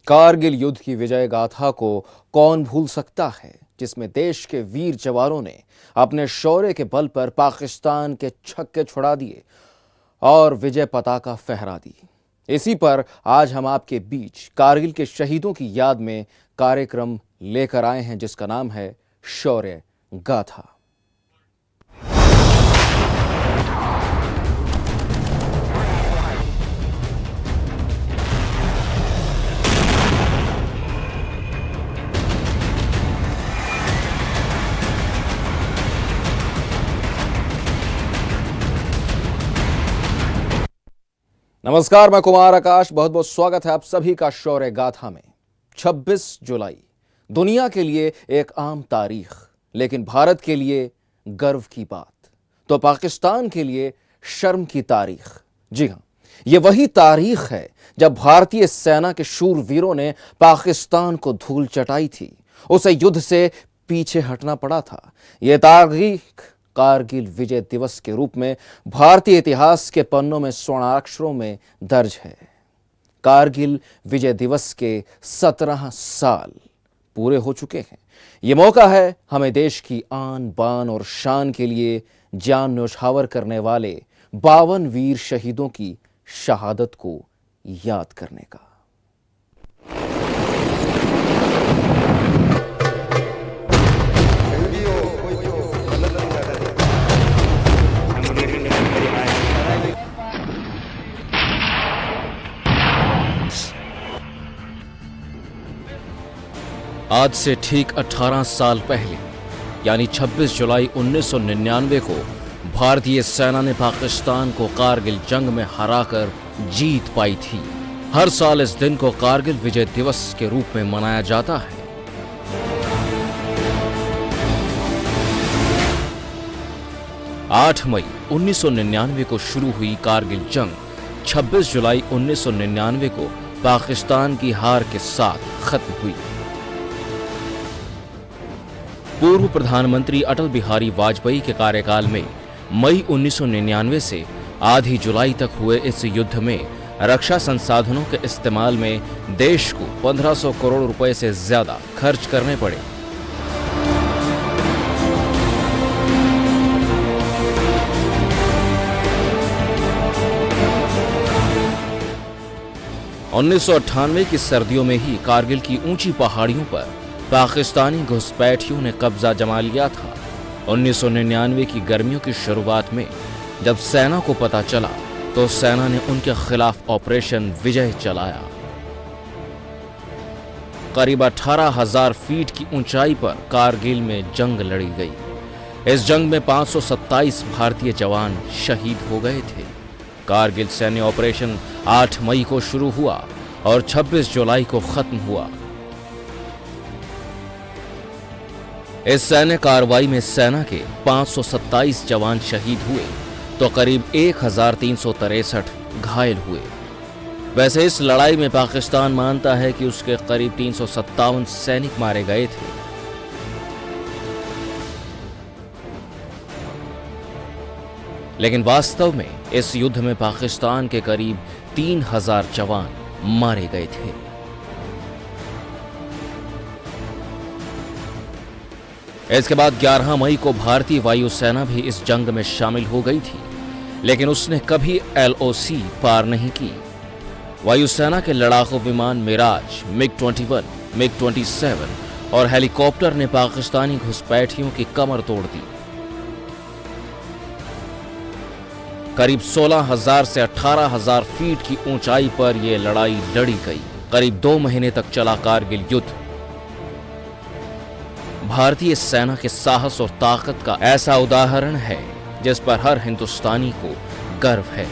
कारगिल युद्ध की विजय गाथा को कौन भूल सकता है, जिसमें देश के वीर जवानों ने अपने शौर्य के बल पर पाकिस्तान के छक्के छुड़ा दिए और विजय पताका फहरा दी। इसी पर आज हम आपके बीच कारगिल के शहीदों की याद में कार्यक्रम लेकर आए हैं, जिसका नाम है शौर्य गाथा। नमस्कार, मैं कुमार आकाश। बहुत बहुत स्वागत है आप सभी का शौर्य गाथा में। 26 जुलाई दुनिया के लिए एक आम तारीख, लेकिन भारत के लिए गर्व की बात, तो पाकिस्तान के लिए शर्म की तारीख। जी हां, ये वही तारीख है जब भारतीय सेना के शूरवीरों ने पाकिस्तान को धूल चटाई थी, उसे युद्ध से पीछे हटना पड़ा था। यह तारीख कारगिल विजय दिवस के रूप में भारतीय इतिहास के पन्नों में स्वर्णाक्षरों में दर्ज है। कारगिल विजय दिवस के 17 साल पूरे हो चुके हैं। ये मौका है हमें देश की आन बान और शान के लिए जान न्यौछावर करने वाले 52 वीर शहीदों की शहादत को याद करने का। आज से ठीक 18 साल पहले यानी 26 जुलाई 1999 को भारतीय सेना ने पाकिस्तान को कारगिल जंग में हराकर जीत पाई थी। हर साल इस दिन को कारगिल विजय दिवस के रूप में मनाया जाता है। आठ मई 1999 को शुरू हुई कारगिल जंग 26 जुलाई 1999 को पाकिस्तान की हार के साथ खत्म हुई। पूर्व प्रधानमंत्री अटल बिहारी वाजपेयी के कार्यकाल में मई 1999 से आधी जुलाई तक हुए इस युद्ध में रक्षा संसाधनों के इस्तेमाल में देश को 1500 करोड़ रुपए से ज्यादा खर्च करने पड़े। उन्नीस की सर्दियों में ही कारगिल की ऊंची पहाड़ियों पर पाकिस्तानी घुसपैठियों ने कब्जा जमा लिया था। 1999 की गर्मियों की शुरुआत में जब सेना को पता चला तो सेना ने उनके खिलाफ ऑपरेशन विजय चलाया। करीब 18,000 फीट की ऊंचाई पर कारगिल में जंग लड़ी गई। इस जंग में 527 भारतीय जवान शहीद हो गए थे। कारगिल सैन्य ऑपरेशन 8 मई को शुरू हुआ और 26 जुलाई को खत्म हुआ। इस सैन्य कार्रवाई में सेना के 527 जवान शहीद हुए तो करीब 1363 घायल हुए। वैसे इस लड़ाई में पाकिस्तान मानता है कि उसके करीब 357 सैनिक मारे गए थे। लेकिन वास्तव में इस युद्ध में पाकिस्तान के करीब 3000 जवान मारे गए थे। इसके बाद 11 मई को भारतीय वायुसेना भी इस जंग में शामिल हो गई थी, लेकिन उसने कभी LOC पार नहीं की। वायुसेना के लड़ाकू विमान मिराज, MiG-21, MiG-27 और हेलीकॉप्टर ने पाकिस्तानी घुसपैठियों की कमर तोड़ दी। करीब 16,000 से 18,000 फीट की ऊंचाई पर यह लड़ाई लड़ी गई। करीब 2 महीने तक चला कारगिल युद्ध। भारतीय सेना के साहस और ताकत का ऐसा उदाहरण है जिस पर हर हिंदुस्तानी को गर्व है।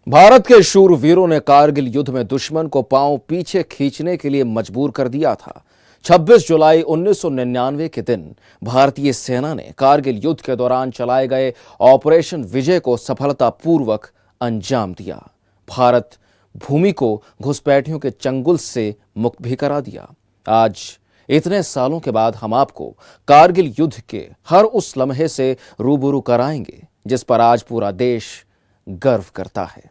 भारत के शूरवीरों ने कारगिल युद्ध में दुश्मन को पांव पीछे खींचने के लिए मजबूर कर दिया था। 26 जुलाई 1999 के दिन भारतीय सेना ने कारगिल युद्ध के दौरान चलाए गए ऑपरेशन विजय को सफलतापूर्वक अंजाम दिया। भारत भूमि को घुसपैठियों के चंगुल से मुक्त भी करा दिया। आज इतने सालों के बाद हम आपको कारगिल युद्ध के हर उस लम्हे से रूबरू कराएंगे जिस पर आज पूरा देश गर्व करता है।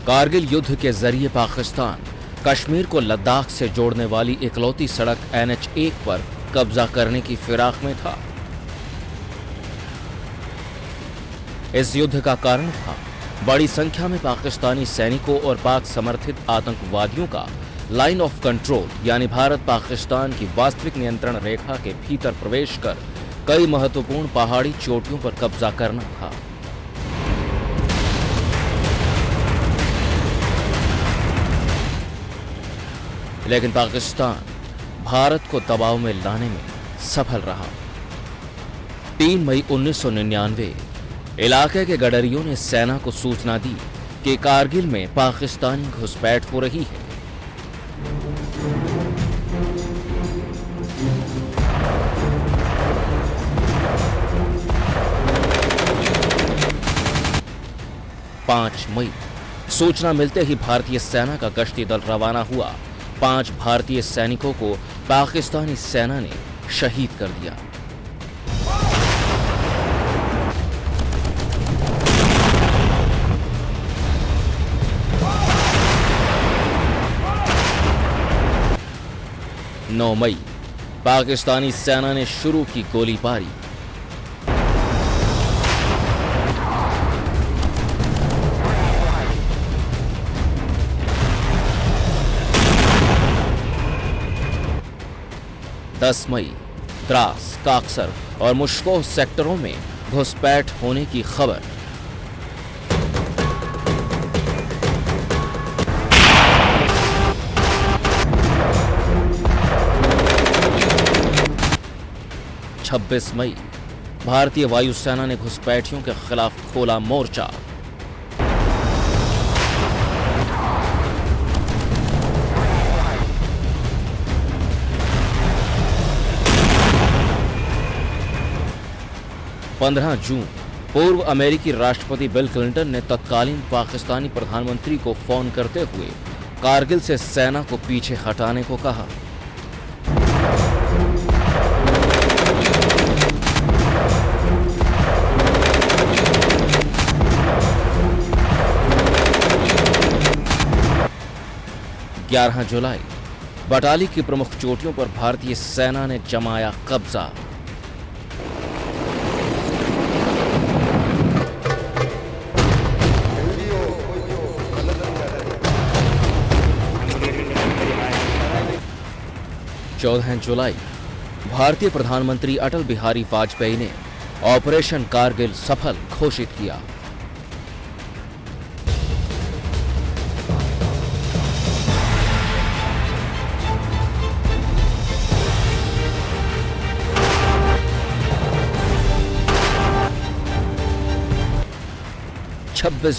कारगिल युद्ध के जरिए पाकिस्तान कश्मीर को लद्दाख से जोड़ने वाली इकलौती सड़क NH-1 पर कब्जा करने की फिराक में था। इस युद्ध का कारण था बड़ी संख्या में पाकिस्तानी सैनिकों और पाक समर्थित आतंकवादियों का लाइन ऑफ कंट्रोल यानी भारत पाकिस्तान की वास्तविक नियंत्रण रेखा के भीतर प्रवेश कर कई महत्वपूर्ण पहाड़ी चोटियों पर कब्जा करना था। लेकिन पाकिस्तान भारत को दबाव में लाने में सफल रहा। 3 मई 1999 इलाके के गडरियों ने सेना को सूचना दी कि कारगिल में पाकिस्तानी घुसपैठ हो रही है। पांच मई सूचना मिलते ही भारतीय सेना का गश्ती दल रवाना हुआ। 5 भारतीय सैनिकों को पाकिस्तानी सेना ने शहीद कर दिया। नौ मई पाकिस्तानी सेना ने शुरू की गोलीबारी। दस मई द्रास, काक्सर और मुश्कोह सेक्टरों में घुसपैठ होने की खबर। छब्बीस मई भारतीय वायुसेना ने घुसपैठियों के खिलाफ खोला मोर्चा। 15 जून पूर्व अमेरिकी राष्ट्रपति बिल क्लिंटन ने तत्कालीन पाकिस्तानी प्रधानमंत्री को फोन करते हुए कारगिल से सेना को पीछे हटाने को कहा। जुलाई बटाली की प्रमुख चोटियों पर भारतीय सेना ने जमाया कब्जा। जुलाई भारतीय प्रधानमंत्री अटल बिहारी वाजपेयी ने ऑपरेशन कारगिल सफल घोषित किया।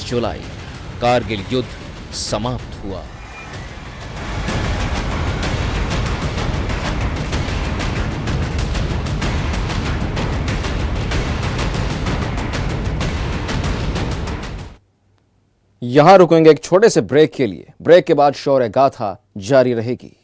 जुलाई कारगिल युद्ध समाप्त हुआ। यहां रुकेंगे एक छोटे से ब्रेक के लिए। ब्रेक के बाद शौर्य गाथा जारी रहेगी।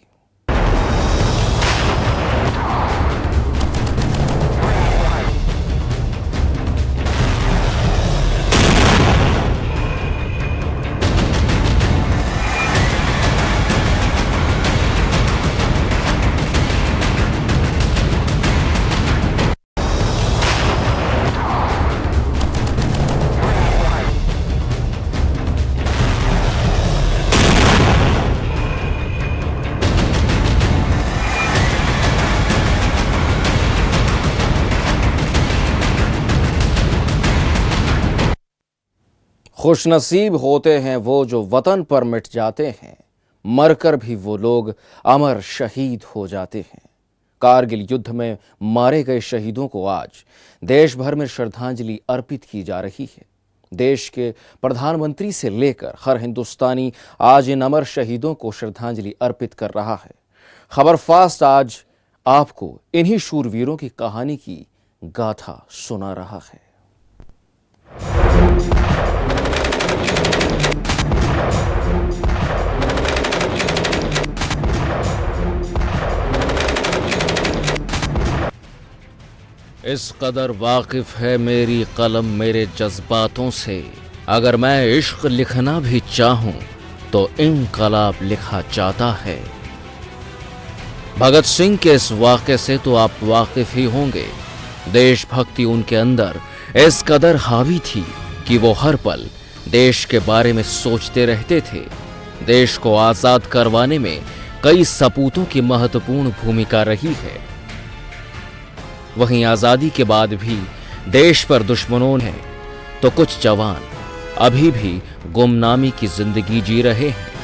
'खुशनसीब होते हैं वो जो वतन पर मिट जाते हैं, मरकर भी वो लोग अमर शहीद हो जाते हैं। कारगिल युद्ध में मारे गए शहीदों को आज देश भर में श्रद्धांजलि अर्पित की जा रही है। देश के प्रधानमंत्री से लेकर हर हिंदुस्तानी आज इन अमर शहीदों को श्रद्धांजलि अर्पित कर रहा है। खबर फास्ट आज आपको इन्हीं शूरवीरों की कहानी की गाथा सुना रहा है। इस कदर वाकिफ है मेरी कलम मेरे जज्बातों से, अगर मैं इश्क लिखना भी चाहूं तो इनकलाब लिखा जाता है। भगत सिंह के इस वाक़े से तो आप वाकिफ ही होंगे। देशभक्ति उनके अंदर इस कदर हावी थी कि वो हर पल देश के बारे में सोचते रहते थे। देश को आजाद करवाने में कई सपूतों की महत्वपूर्ण भूमिका रही है। वहीं आजादी के बाद भी देश पर दुश्मनों ने तो कुछ जवान अभी भी गुमनामी की जिंदगी जी रहे हैं।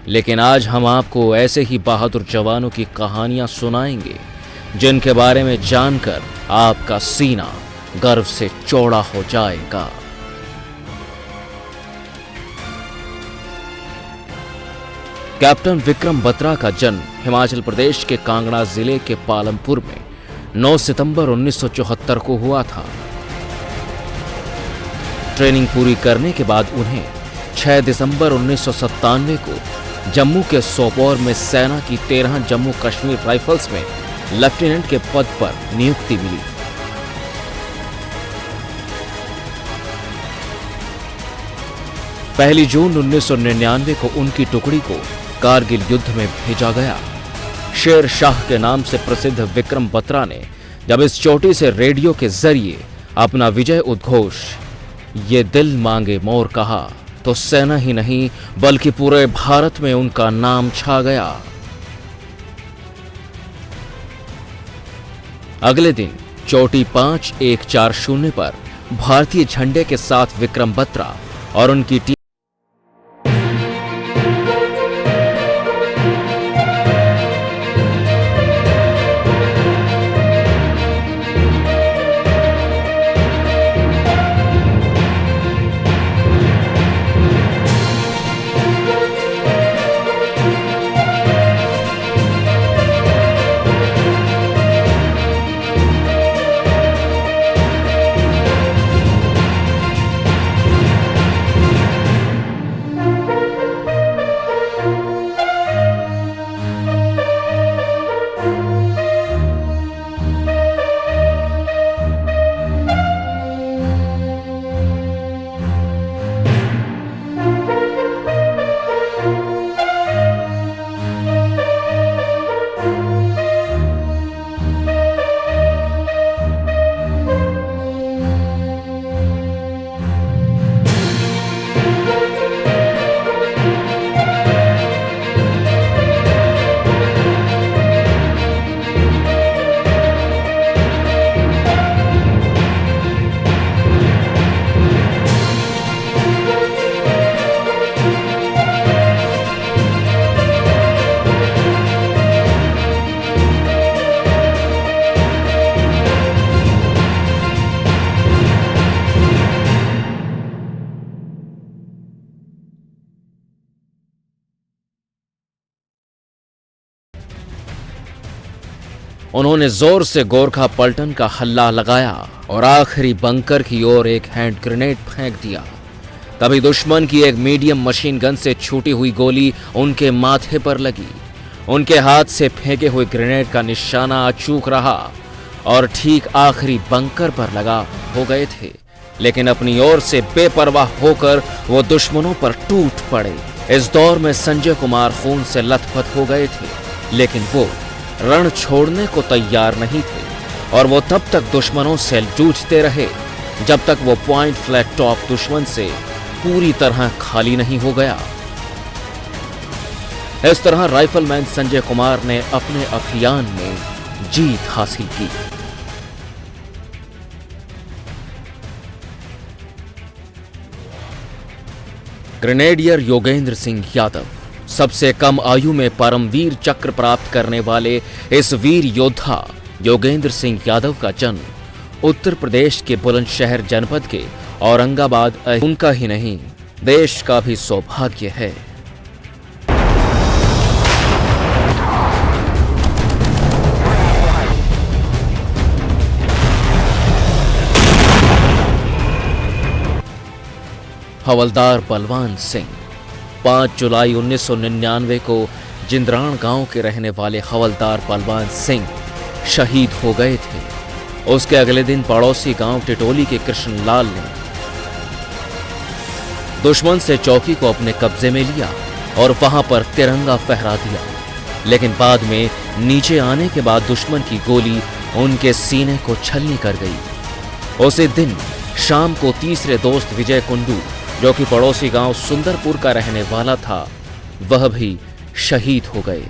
लेकिन आज हम आपको ऐसे ही बहादुर जवानों की कहानियां सुनाएंगे जिनके बारे में जानकर आपका सीना गर्व से चौड़ा हो जाएगा। कैप्टन विक्रम बत्रा का जन्म हिमाचल प्रदेश के कांगड़ा जिले के पालमपुर में 9 सितंबर 1974 को हुआ था। ट्रेनिंग पूरी करने के बाद उन्हें 6 दिसंबर 1997 को जम्मू के सोपोर में सेना की 13 जम्मू कश्मीर राइफल्स में लेफ्टिनेंट के पद पर नियुक्ति मिली। पहली जून 1999 को उनकी टुकड़ी को कारगिल युद्ध में भेजा गया। शेर शाह के नाम से प्रसिद्ध विक्रम बत्रा ने जब इस चोटी से रेडियो के जरिए अपना विजय उद्घोष ये दिल मांगे मोर कहा तो सेना ही नहीं बल्कि पूरे भारत में उनका नाम छा गया। अगले दिन चोटी 5140 पर भारतीय झंडे के साथ विक्रम बत्रा और उनकी टीम उन्होंने जोर से गोरखा पलटन का हल्ला लगाया और आखिरी बंकर की ओर एक हैंड ग्रेनेड फेंक दिया। तभी दुश्मन की एक मीडियम मशीन गन से छूटी हुई गोली उनके माथे पर लगी। उनके हाथ से फेंके हुए ग्रेनेड का निशाना अचूक रहा और ठीक आखिरी बंकर पर लगा हो गए थे। लेकिन अपनी ओर से बेपरवाह होकर वो दुश्मनों पर टूट पड़े। इस दौर में संजय कुमार खून से लथपथ हो गए थे, लेकिन वो रण छोड़ने को तैयार नहीं थे और वो तब तक दुश्मनों से जूझते रहे जब तक वो पॉइंट फ्लैग टॉप दुश्मन से पूरी तरह खाली नहीं हो गया। इस तरह राइफलमैन संजय कुमार ने अपने अभियान में जीत हासिल की। ग्रेनेडियर योगेंद्र सिंह यादव सबसे कम आयु में परमवीर चक्र प्राप्त करने वाले इस वीर योद्धा योगेंद्र सिंह यादव का जन्म उत्तर प्रदेश के बुलंदशहर जनपद के औरंगाबाद उनका ही नहीं देश का भी सौभाग्य है। हवलदार बलवान सिंह। 5 जुलाई 1999 को जिंद्राण गांव के रहने वाले हवलदार बलवान सिंह शहीद हो गए थे। उसके अगले दिन पड़ोसी गांव टिटोली के कृष्णलाल ने दुश्मन से चौकी को अपने कब्जे में लिया और वहां पर तिरंगा फहरा दिया, लेकिन बाद में नीचे आने के बाद दुश्मन की गोली उनके सीने को छलनी कर गई। उसी दिन शाम को तीसरे दोस्त विजय कुंडू, जो कि पड़ोसी गांव सुंदरपुर का रहने वाला था, वह भी शहीद हो गए।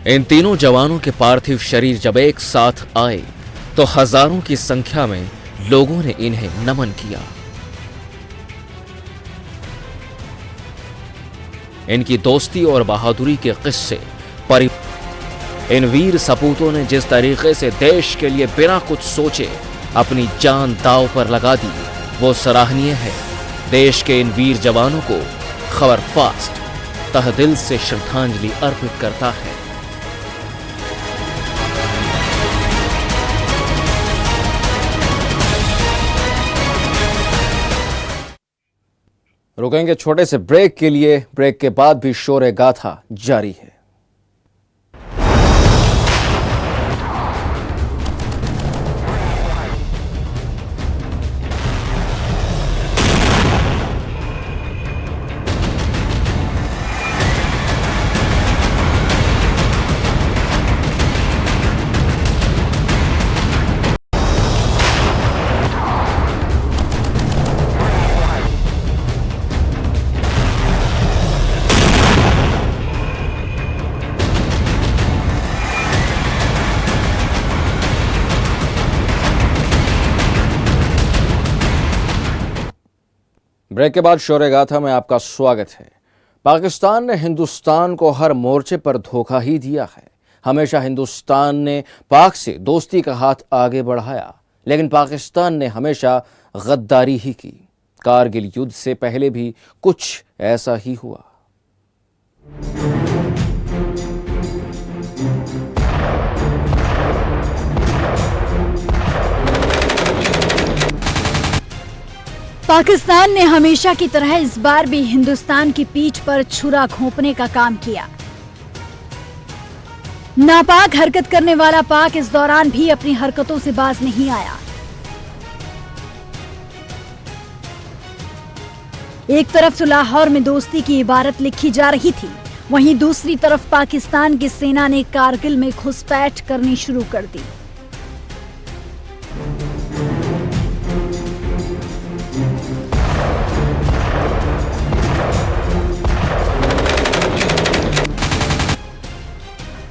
इन तीनों जवानों के पार्थिव शरीर जब एक साथ आए तो हजारों की संख्या में लोगों ने इन्हें नमन किया। इनकी दोस्ती और बहादुरी के किस्से इन वीर सपूतों ने जिस तरीके से देश के लिए बिना कुछ सोचे अपनी जान दांव पर लगा दी, वो सराहनीय है। देश के इन वीर जवानों को खबर फास्ट तहदिल से श्रद्धांजलि अर्पित करता है। रुकेंगे छोटे से ब्रेक के लिए। ब्रेक के बाद भी शौर्य गाथा जारी है। ब्रेक के बाद शौर्य गाथा में आपका स्वागत है। पाकिस्तान ने हिंदुस्तान को हर मोर्चे पर धोखा ही दिया है। हमेशा हिंदुस्तान ने पाक से दोस्ती का हाथ आगे बढ़ाया, लेकिन पाकिस्तान ने हमेशा गद्दारी ही की। कारगिल युद्ध से पहले भी कुछ ऐसा ही हुआ। पाकिस्तान ने हमेशा की तरह इस बार भी हिंदुस्तान की पीठ पर छुरा घोंपने का काम किया। नापाक हरकत करने वाला पाक इस दौरान भी अपनी हरकतों से बाज नहीं आया। एक तरफ तो लाहौर में दोस्ती की इबारत लिखी जा रही थी, वहीं दूसरी तरफ पाकिस्तान की सेना ने कारगिल में घुसपैठ करनी शुरू कर दी।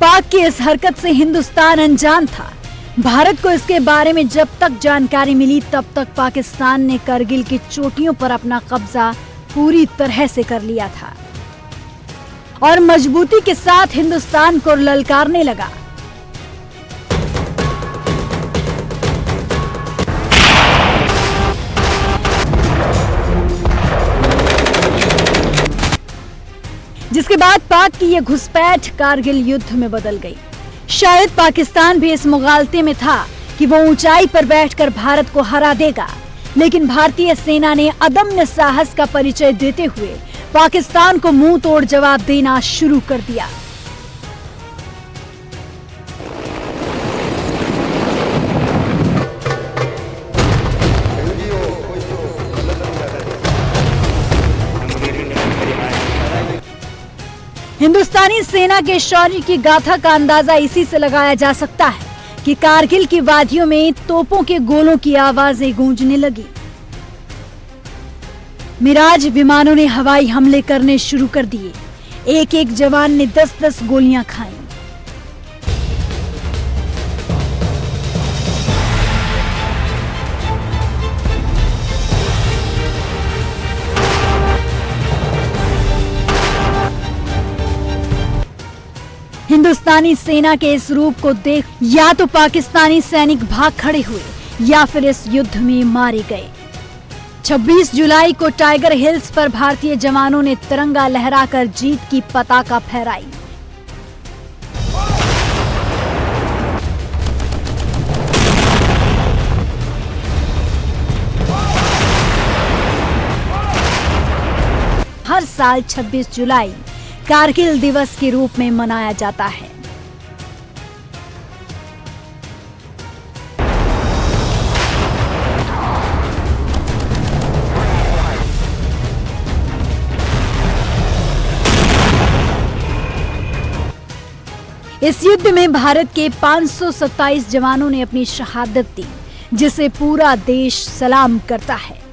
पाक की इस हरकत से हिंदुस्तान अनजान था। भारत को इसके बारे में जब तक जानकारी मिली तब तक पाकिस्तान ने करगिल की चोटियों पर अपना कब्जा पूरी तरह से कर लिया था और मजबूती के साथ हिंदुस्तान को ललकारने लगा। जिसके बाद पाक की यह घुसपैठ कारगिल युद्ध में बदल गई। शायद पाकिस्तान भी इस मुगालते में था कि वो ऊंचाई पर बैठकर भारत को हरा देगा, लेकिन भारतीय सेना ने अदम्य साहस का परिचय देते हुए पाकिस्तान को मुंह तोड़ जवाब देना शुरू कर दिया। हिंदुस्तानी सेना के शौर्य की गाथा का अंदाजा इसी से लगाया जा सकता है कि कारगिल की वादियों में तोपों के गोलों की आवाजें गूंजने लगी। मिराज विमानों ने हवाई हमले करने शुरू कर दिए। एक एक जवान ने 10-10 गोलियां खाईं। हिंदुस्तानी सेना के इस रूप को देख या तो पाकिस्तानी सैनिक भाग खड़े हुए या फिर इस युद्ध में मारे गए। 26 जुलाई को टाइगर हिल्स पर भारतीय जवानों ने तिरंगा लहराकर जीत की पताका फहराई। हर साल 26 जुलाई कारगिल दिवस के रूप में मनाया जाता है। इस युद्ध में भारत के 527 जवानों ने अपनी शहादत दी, जिसे पूरा देश सलाम करता है।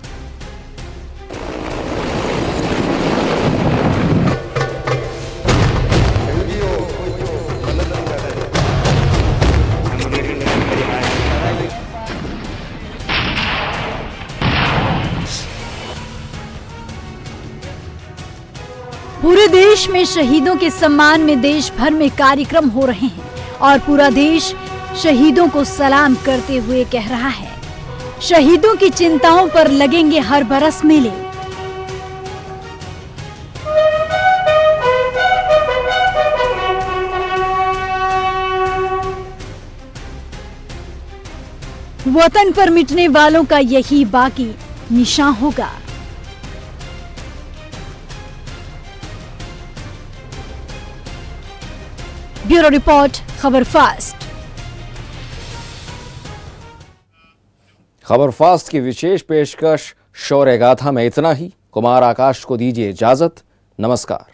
पूरे देश में शहीदों के सम्मान में देश भर में कार्यक्रम हो रहे हैं और पूरा देश शहीदों को सलाम करते हुए कह रहा है, शहीदों की चिंताओं पर लगेंगे हर बरस मेले। वतन पर मिटने वालों का यही बाकी निशान होगा। ब्यूरो रिपोर्ट, खबर फास्ट। खबर फास्ट की विशेष पेशकश शौर्य गाथा में इतना ही। कुमार आकाश को दीजिए इजाजत। नमस्कार।